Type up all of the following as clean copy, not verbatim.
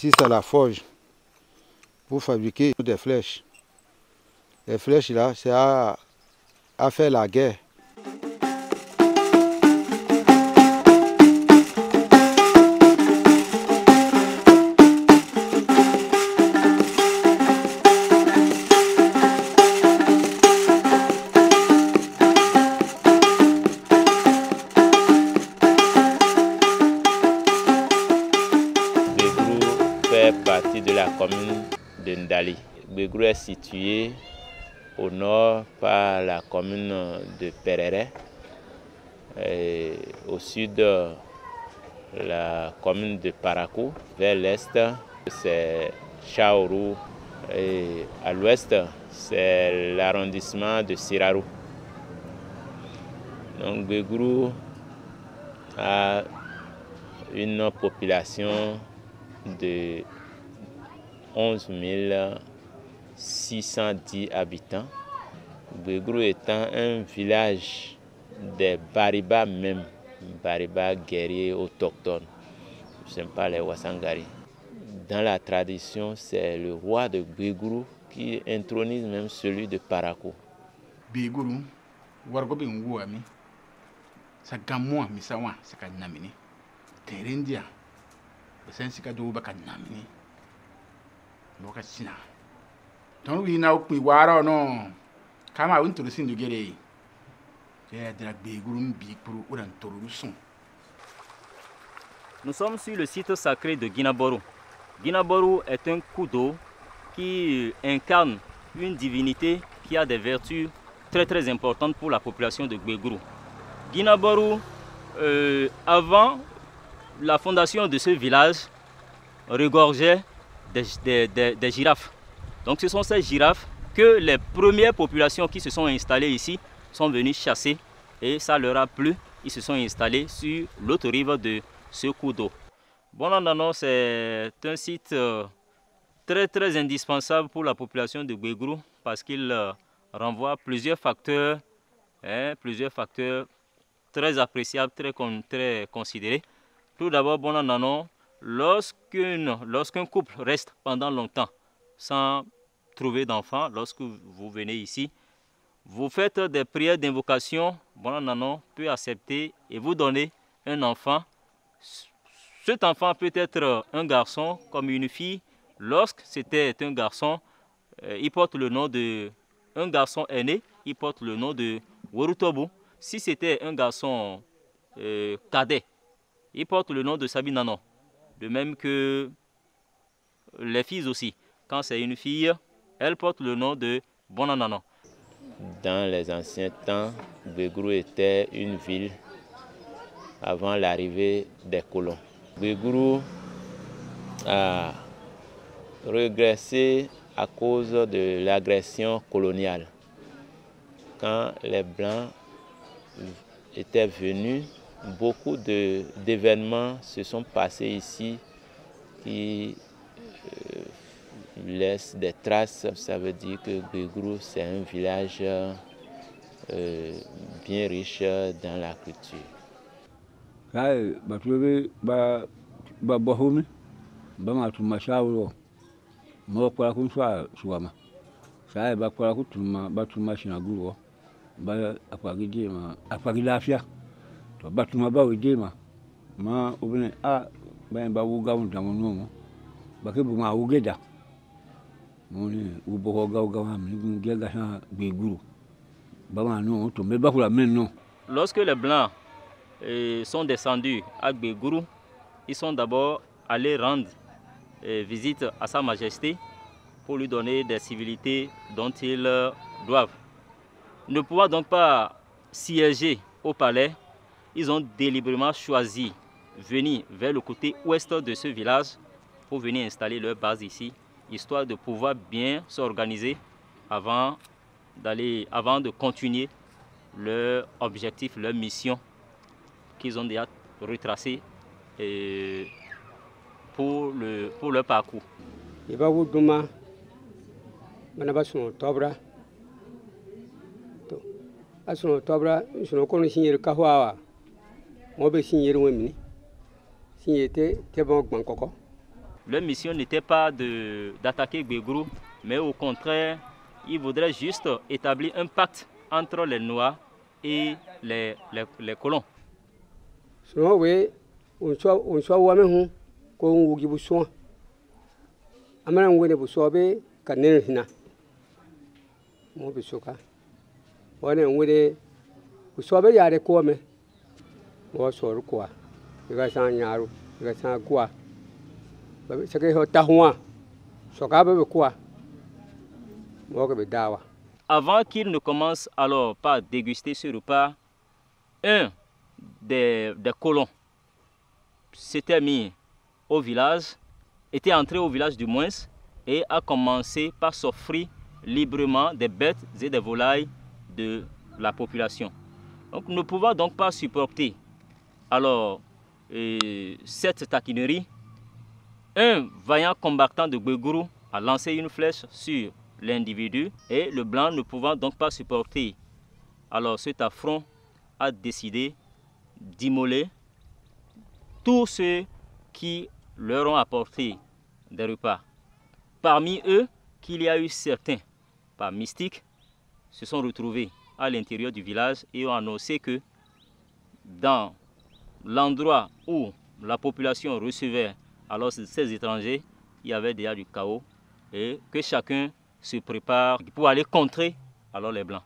Ici, c'est la forge pour fabriquer des flèches. Les flèches là, c'est à faire la guerre. Partie de la commune de Ndali. Gbégrou est situé au nord par la commune de Perere, et au sud la commune de Parakou, vers l'est c'est Chaourou et à l'ouest c'est l'arrondissement de Sirarou. Donc Gbégrou a une population de 11 610 habitants. Gbégrou étant un village des Bariba même, Bariba guerriers autochtones, ce ne sont pas les Wasangari. Dans la tradition, c'est le roi de Gbégrou qui intronise même celui de Parakou. Gbégrou, wargo bingu ami, sa gamwa misawa sa kanamini, terendia, besensi kado baka namini. Boka sina. Ton wi na okpi wara no. Kama win to sin dugere. Je dra Gbégrou bi pour uran toru son. Nous sommes sur le site sacré de Guinaboru. Guinaboru est un coup d'eau qui incarne une divinité qui a des vertus très importantes pour la population de Gbégrou. Guinaboru, avant la fondation de ce village, regorgeait des girafes. Donc ce sont ces girafes que les premières populations qui se sont installées ici sont venues chasser et ça leur a plu. Ils se sont installés sur l'autre rive de ce cours d'eau. Bonandano, c'est un site très indispensable pour la population de Gbégrou parce qu'il renvoie plusieurs facteurs très appréciables, très considérés. Tout d'abord, Bonandano, lorsqu'un couple reste pendant longtemps sans trouver d'enfant, lorsque vous venez ici, vous faites des prières d'invocation, Bonandano peut accepter et vous donner un enfant. Cet enfant peut être un garçon comme une fille. Lorsque c'était un garçon, il porte le nom de... Un garçon aîné, il porte le nom de Worutobu. Si c'était un garçon cadet, il porte le nom de Sabinano. De même que les filles aussi. Quand c'est une fille, elle porte le nom de Bonanano. Dans les anciens temps, Gbégrou était une ville avant l'arrivée des colons. Gbégrou a régressé à cause de l'agression coloniale. Quand les Blancs étaient venus, beaucoup d'événements se sont passés ici qui laissent des traces. Ça veut dire que Gbégrou, c'est un village bien riche dans la culture. Batuma ba udema ma ubene a ba ba wuga undamuno bake buma ugeda moni ubo ga mi ngega sa Gbégrou ba ma no to me ba kula men no. Lorsque les Blancs sont descendus à Gbégrou, ils sont d'abord allés rendre visite à Sa Majesté pour lui donner des civilités dont ils doivent. Ne pouvant donc pas siéger au palais, ils ont délibérément choisi venir vers le côté ouest de ce village pour venir installer leur base ici, histoire de pouvoir bien s'organiser avant de continuer leur objectif, leur mission qu'ils ont déjà retracé pour leur parcours. leur mission n'était pas d'attaquer Gbeguru, mais au contraire, ils voudraient juste établir un pacte entre les Noirs et les colons. Avant qu'ils ne commencent alors par déguster ce repas, un des colons s'était mis au village, était entré au village du moins, et a commencé par s'offrir librement des bêtes et des volailles de la population. Donc, ne pouvant donc pas supporter alors cette taquinerie, un vaillant combattant de Gbeguru a lancé une flèche sur l'individu et le blanc, ne pouvant donc pas supporter alors cet affront, a décidé d'immoler tous ceux qui leur ont apporté des repas. Parmi eux, qu'il y a eu certains, par mystique, se sont retrouvés à l'intérieur du village et ont annoncé que dans l'endroit où la population recevait alors ces étrangers, il y avait déjà du chaos et que chacun se prépare pour aller contrer alors les Blancs.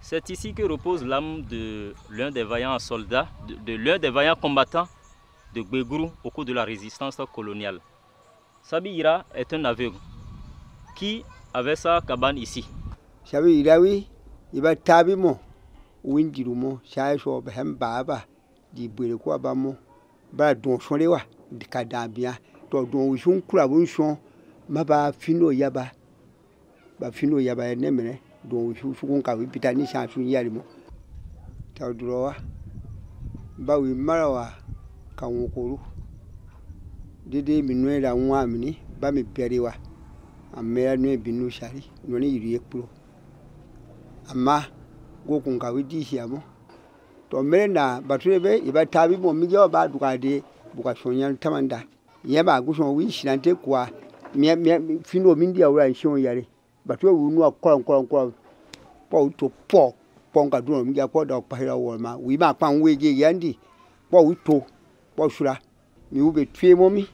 C'est ici que repose l'âme de l'un des vaillants soldats, de l'un des vaillants combattants de Gbeguru au cours de la résistance coloniale. Sabi Ira est un aveugle qui avait sa cabane ici. Sabi Ira, oui, il va tabimo, windirumo, chacho, baba, di bureau bamo, ba don solewa, di kadambia, to don son kravunson, maba fino yaba, ba fino yaba nemene, don sukun kawi pitani chansu yarimo. Taudroa, ba wi marawa, kawokuru. Dede minwe la mwamini ba mi beriwa amera nwe binu shari noni yiri ekpro ama go kunga widi hiamo to merena baturebe iba tabi mo mijo ba dukade buka shonya tamanda yeba gushon wi shirante kwa mi fino mindi awura nshon yare batwe wunu akora po to po ponga duro mi akwa da pahira woma wi ma pan weje yandi po wito po shura mi ube tue momi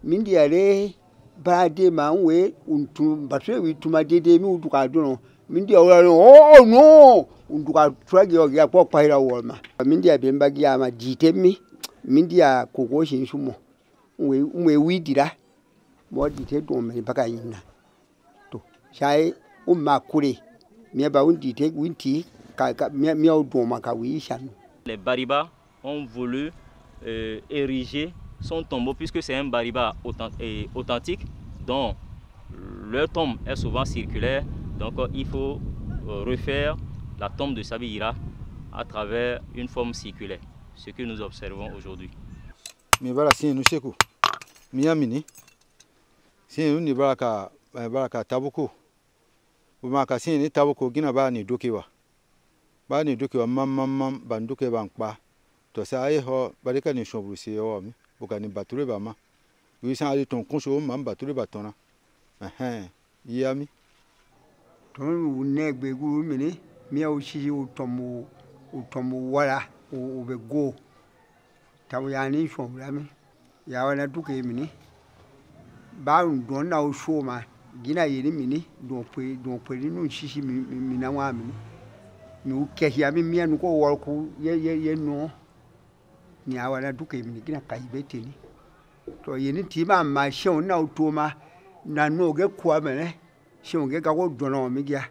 mindi yare bade manwe untu batwe wituma dede mi uduka dono mindi awura oh no unduka trage ya po pahira woma mindi ya bemba giya ma jitemi mindi ya kokoshi nsumo umwe widira mo dite do me baka yina to sai umma kure mi ba undi te winti ka mi odo maka wi shan. Les Bariba ont voulu ériger son tombeau puisque c'est un Bariba authentique dont leur tombe est souvent circulaire, donc il faut refaire la tombe de Sabi Ira à travers une forme circulaire, ce que nous observons aujourd'hui. Mi bara sin nu sheku mi amini sin ni baraka tabuko uma ka sin ni tabuko gina ba ni dokewa mam banduke bankpa to sa ai ho barika ni shobru se yo mi buka ni bature ba ma wi san ali ton kunso mam bature batona yami ton ne Gbeguru mini mi o shi utomu wala o be go taw yani shobra mi ya wana duke mini ba don na o shoma gina yiri mini don pe nu shishi mi na wa mini mi ukehia mi mianu ko worku ye no ni awala duke mi gina kaibeteni to yini tima ma shon na utoma na no ge kwa mene shon ge ka go dono mi gya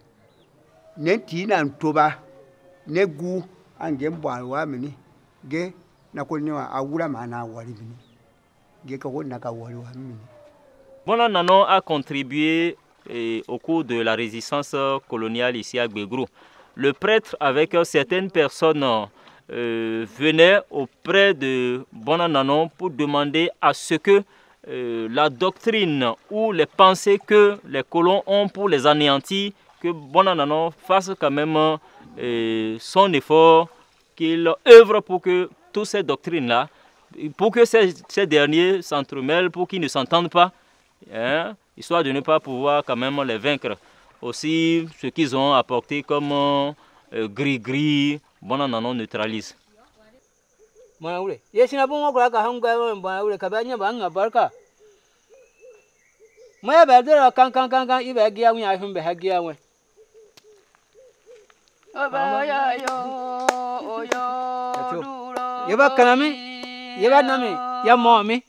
ne ti na ntoba ne gu ange mbwa wa mini ge na ko ni awura ma na wari mini Bona Nanon a contribué au cours de la résistance coloniale ici à Gbegru. Le prêtre avec certaines personnes venait auprès de Bona Nanon pour demander à ce que la doctrine ou les pensées que les colons ont pour les anéantir, que Bona Nanon fasse quand même son effort, qu'il œuvre pour que toutes ces doctrines-là, pour que ces derniers s'entremêlent, pour qu'ils ne s'entendent pas, hein, histoire de ne pas pouvoir quand même les vaincre. Aussi, ce qu'ils ont apporté comme gris-gris, Bona Nanon neutralise. Yaba kanami, yaba nami, ya momi.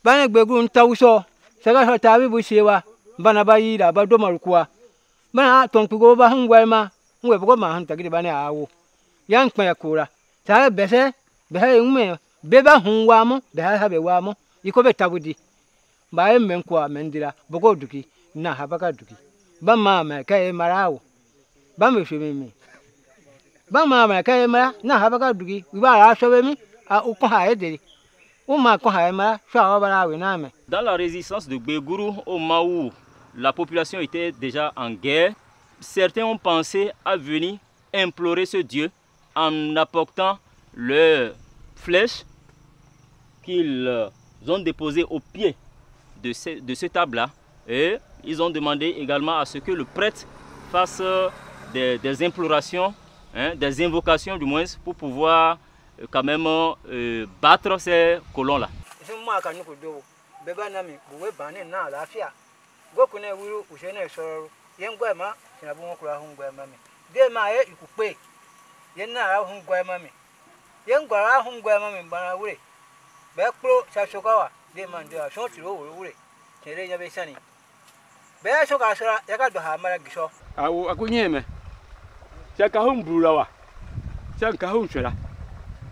Bana Gbegru ntawuso, saga hatabi bushewa, bana bayira badomarukwa. Bana tonkugo ba hungwema, ngwe bugo ma hanta gidi bana awo. Yan kpa yakura. Saga bese, behe ngume, beba hungwamo, behe habe wamo, ikobe tabudi. Bae menkwa mendira, bugo duki, na habaka duki. Ba mama kae marawo. Ba meshwemi. Ba mama kae mara, na habaka duki, wiba ashobemi, a ukoha ederi. Dans la résistance de Gbegru, au moment où la population était déjà en guerre, certains ont pensé à venir implorer ce Dieu en apportant leurs flèches qu'ils ont déposées au pied de ce table-là. Et ils ont demandé également à ce que le prêtre fasse des implorations, hein, des invocations du moins, pour pouvoir quand même battre ces colons-là.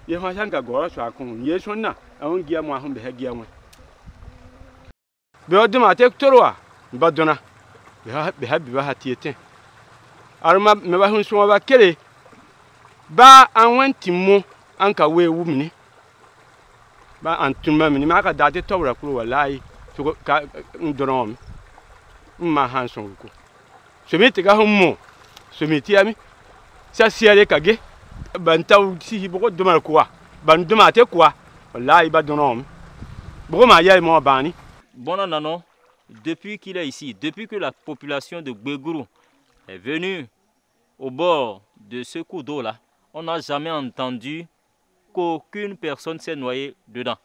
Ye ma sanga gora so akun ye so na awon gia mo ahun be ha gia won be odum atek torwa badona be ha bi ba ha tieten arma me ba hun so ba kele ba anwan timmo anka we wu mini ba antuma mini ma ka date tawra kuro wallahi so ka ndorom ma han so ko so mi tiga hun mo so mi tiami sa siare kage Bona Nanon, depuis qu'il est ici, depuis que la population de Gbegru est venue au bord de ce cours d'eau-là, on n'a jamais entendu qu'aucune personne s'est noyée dedans.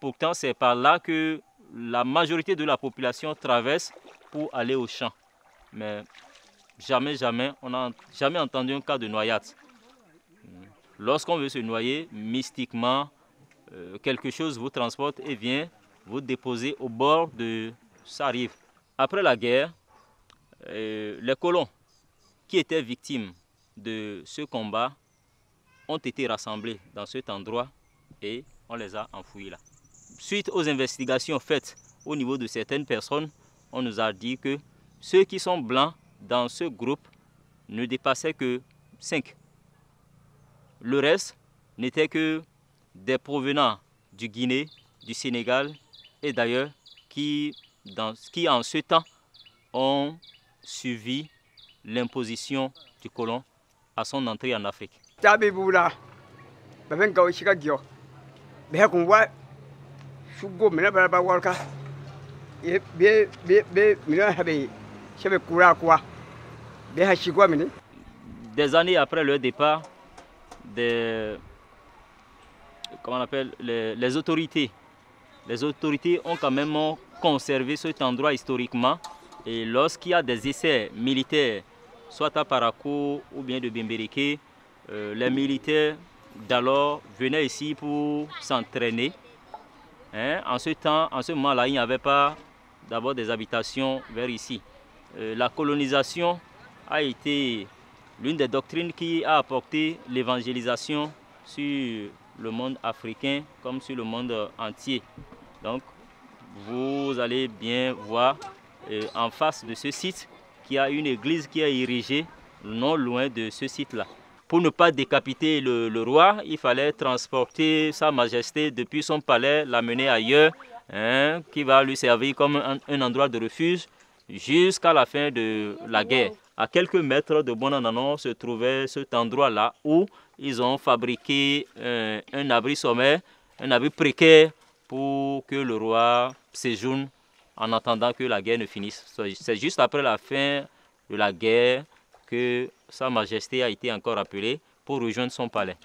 Pourtant, c'est par là que la majorité de la population traverse pour aller au champ. Mais jamais, on n'a jamais entendu un cas de noyade. Lorsqu'on veut se noyer, mystiquement, quelque chose vous transporte et vient vous déposer au bord de sa rive. Après la guerre, les colons qui étaient victimes de ce combat ont été rassemblés dans cet endroit et on les a enfouis là. Suite aux investigations faites au niveau de certaines personnes, on nous a dit que ceux qui sont blancs dans ce groupe ne dépassaient que 5. Le reste n'était que des provenants du Guinée, du Sénégal et d'ailleurs qui en ce temps ont suivi l'imposition du colon à son entrée en Afrique. Des années après leur départ, les autorités ont quand même conservé cet endroit historiquement. Et lorsqu'il y a des essais militaires, soit à Parakou ou bien de Bembereke, les militaires d'alors venaient ici pour s'entraîner Hein, en ce moment-là, il n'y avait pas d'abord des habitations vers ici. La colonisation a été l'une des doctrines qui a apporté l'évangélisation sur le monde africain comme sur le monde entier. Donc, vous allez bien voir en face de ce site qu'il y a une église qui est érigée non loin de ce site-là. Pour ne pas décapiter le roi, il fallait transporter Sa Majesté depuis son palais, l'amener ailleurs, hein, qui va lui servir comme un endroit de refuge jusqu'à la fin de la guerre. À quelques mètres de Bonanano se trouvait cet endroit-là où ils ont fabriqué un abri sommaire, un abri précaire pour que le roi séjourne en attendant que la guerre ne finisse. C'est juste après la fin de la guerre que Sa Majesté a été encore appelée pour rejoindre son palais.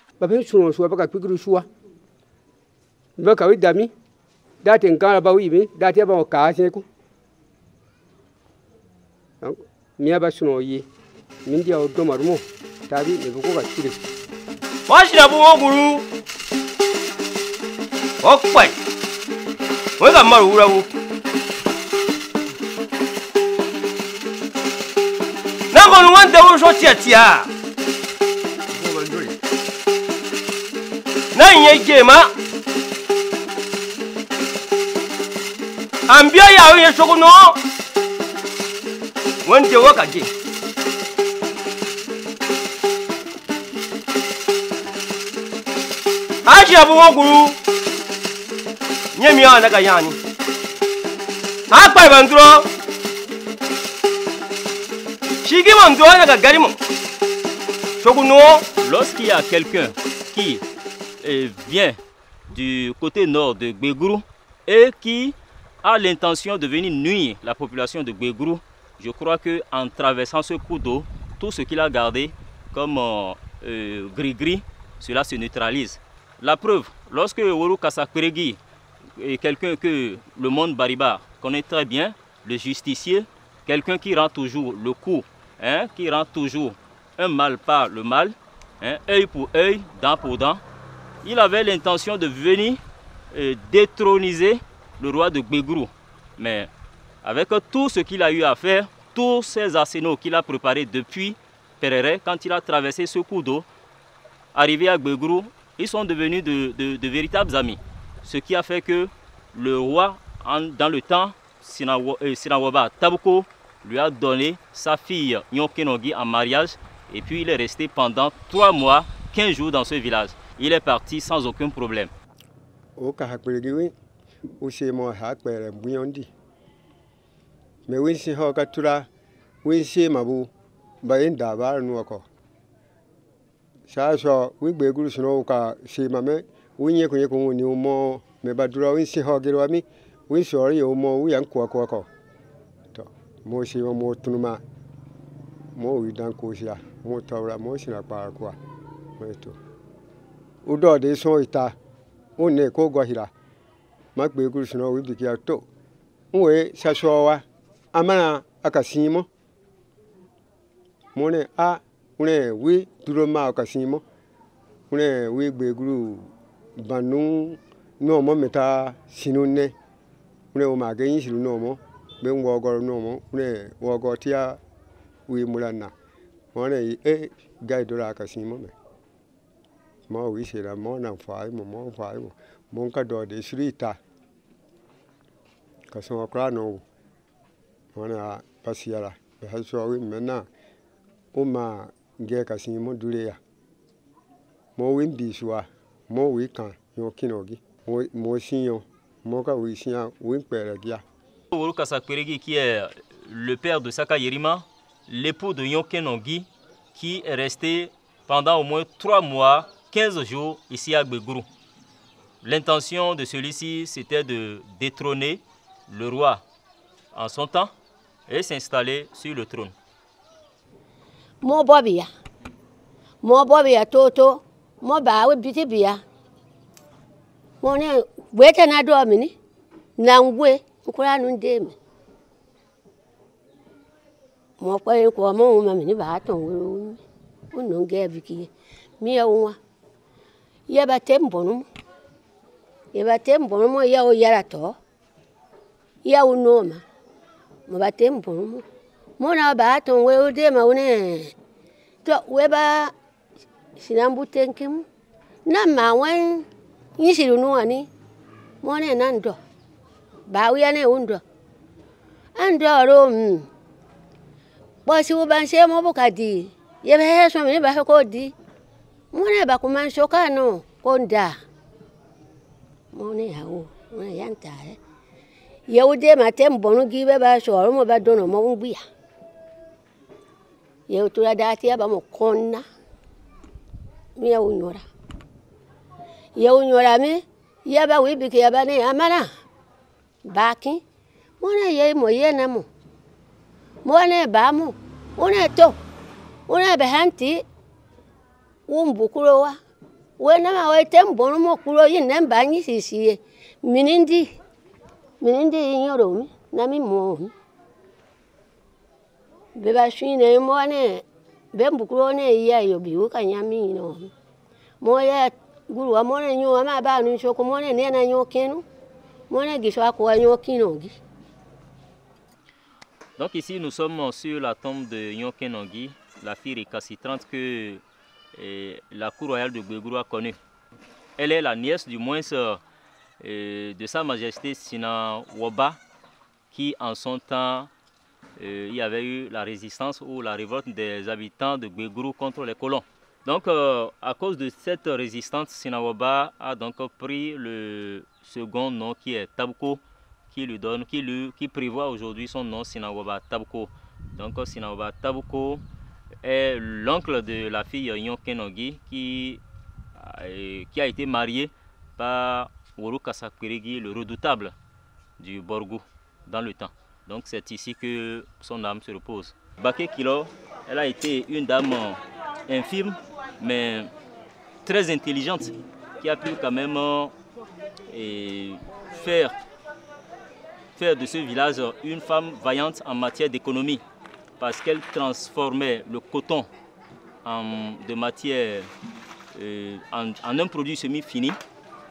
Lorsqu'il y a quelqu'un qui vient du côté nord de Gbeguru et qui a l'intention de venir nuire la population de Gbeguru, je crois qu'en traversant ce cours d'eau, tout ce qu'il a gardé comme gris-gris, cela se neutralise. La preuve, lorsque Woro Kasakperegi est quelqu'un que le monde Bariba connaît très bien, le justicier, quelqu'un qui rend toujours le coup, hein, qui rend toujours un mal par le mal, hein, œil pour œil, dent pour dent. Il avait l'intention de venir détroniser le roi de Gbeguru. Mais avec tout ce qu'il a eu à faire, tous ces arsenaux qu'il a préparés depuis Perere, quand il a traversé ce cours d'eau, arrivé à Gbeguru, ils sont devenus de véritables amis. Ce qui a fait que le roi, dans le temps, Sinawaba Tabuko, lui a donné sa fille Nyokenogi en mariage. Et puis il est resté pendant 3 mois, 15 jours dans ce village. Il est parti sans aucun problème. Mais oui, si on a tout là, oui, c'est ma bou, bah, d'avoir nous encore. Ça, oui, Gbeguru, sinon, c'est ma mère, oui, il y a qu'on y au moins, mais bah, oui, si on a guéri, oui, sorry, au moins, oui, un quoi. Moi, c'est mon mot, tout le monde. Moi, oui, dans le cosia, moi, t'as moi, c'est la part quoi. Ou d'autres, des sons, on est quoi, Guahira. Ma Gbeguru, sinon, oui, du Kiato. Oui, ça soit. Amana akasimo mone a une oui duroma akasimo une oui Gbeguru banu no mo meta sinune une o mageni silu no mo be ngogoro no mo une wogotia oui mulana mone gaidora akasimo me mo oui c'est la mo na fai mo mon ka do de srita kaso krano. On a passé là. Maintenant, on m'a dit que c'est mon douleur. Mon wimbi soit, mon week-end, yon kinogi, mon signon, mon cas oui, signon, wimperegia. Woro Kasakperegi, qui est le père de Saka Yerima, l'époux de Nyokenogi, qui est resté pendant au moins 3 mois, 15 jours ici à Gbeguru. L'intention de celui-ci, c'était de détrôner le roi en son temps et s'installer sur le trône. Mo bobia toto, mo bawe bitibia. Mo ne wete na do mini, na ngwe nkura nu ndeme. Mo kwa ko mo ma mini ba ton wo. Unu nge biki. Mi ya unwa. Ye ba tembo no. Yebatem bono ya o yarato. Ya unoma. Mo batem bono. Mo na ba ton we ode ma une. To we ba sinambu tenkem. Na ma wen yisiru no ani. Mo ne nando. Ba wi ane undo. Ando ro bo si wo ban se mo bukadi. Ye ba so mi ba ko di. Mo ne ba kuma shoka no konda. Mone hawo na yanta yewde matem bonu gibe ba so mo ba dono mo ngbiya yew to dati ba mo konna mi yew nyora mi ya ba wi bi ke ya ba ne amana baki mone ye mo ye na mo mone ba mo one to one be hanti umbukuro wa wena ma wetem bono mo kuro yin nem banyi sisiye minindi nyoro mi na mi mo be ba shine mo ne be mbukuro ne ya yo bi wo kan ya mi no mo ya guru wa mo ne nyo ma ba nu so ko mo ne na nyo kenu mo ne gi so ko nyo kinu gi. Donc ici nous sommes sur la tombe de Nyokenongi, la fille récalcitrante que la cour royale de Gbeguru a connue. Elle est la nièce du moins de Sa Majesté Sina Woba, qui en son temps, il y avait eu la résistance ou la révolte des habitants de Gbeguru contre les colons. Donc à cause de cette résistance, Sina Woba a donc pris le second nom qui est Tabuko, qui prévoit aujourd'hui son nom Sina Woba Tabuko. Donc Sina Woba Tabuko est l'oncle de la fille Nyokenongi qui a été marié par Woro Kasakwerigi, le redoutable du Borgou dans le temps. Donc c'est ici que son âme se repose. Baké Kilo, elle a été une dame infime mais très intelligente qui a pu quand même faire de ce village une femme vaillante en matière d'économie, parce qu'elle transformait le coton en un produit semi-fini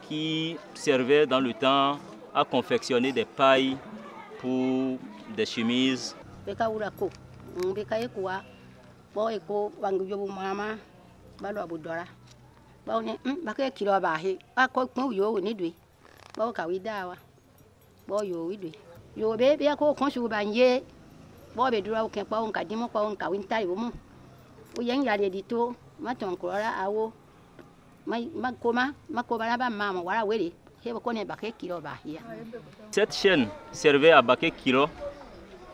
qui servait dans le temps à confectionner des pailles pour des chemises. Cette chaîne servait à Baké Kilo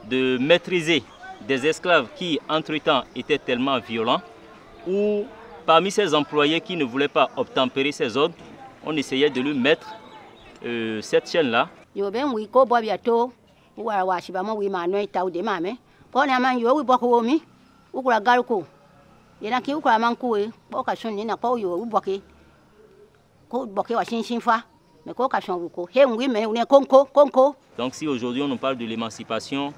de maîtriser des esclaves qui, entre-temps, étaient tellement violents, ou parmi ces employés qui ne voulaient pas obtempérer ses ordres, on essayait de lui mettre cette chaîne-là. Donc si aujourd'hui on nous parle de l'émancipation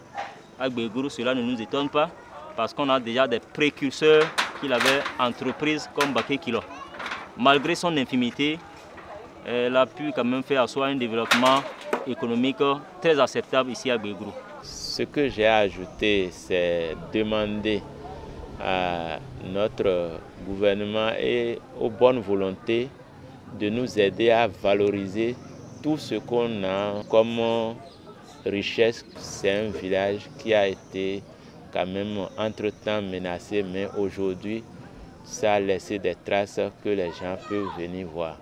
à Gbeguru, cela ne nous étonne pas, parce qu'on a déjà des précurseurs qu'il avait entreprises comme Baké Kilo. Malgré son infimité, elle a pu quand même faire à soi un développement économique très acceptable ici à Gbeguru. Ce que j'ai ajouté, c'est demander à notre gouvernement et aux bonnes volontés de nous aider à valoriser tout ce qu'on a comme richesse. C'est un village qui a été quand même entre-temps menacé, mais aujourd'hui, ça a laissé des traces que les gens peuvent venir voir.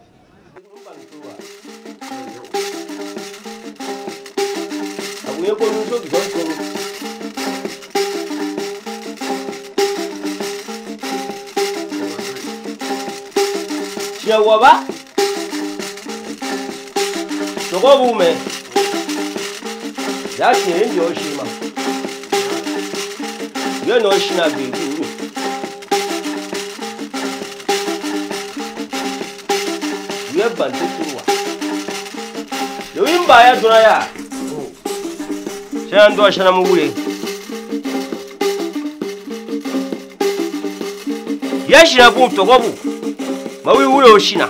Waba Togo bume Yaki ndio oshima Yo no shina Gbeguru Yo bantuwa Yo imba ya dunaya Shana ndo shana mugure Yashina bu Togo bu Mawi wule oshina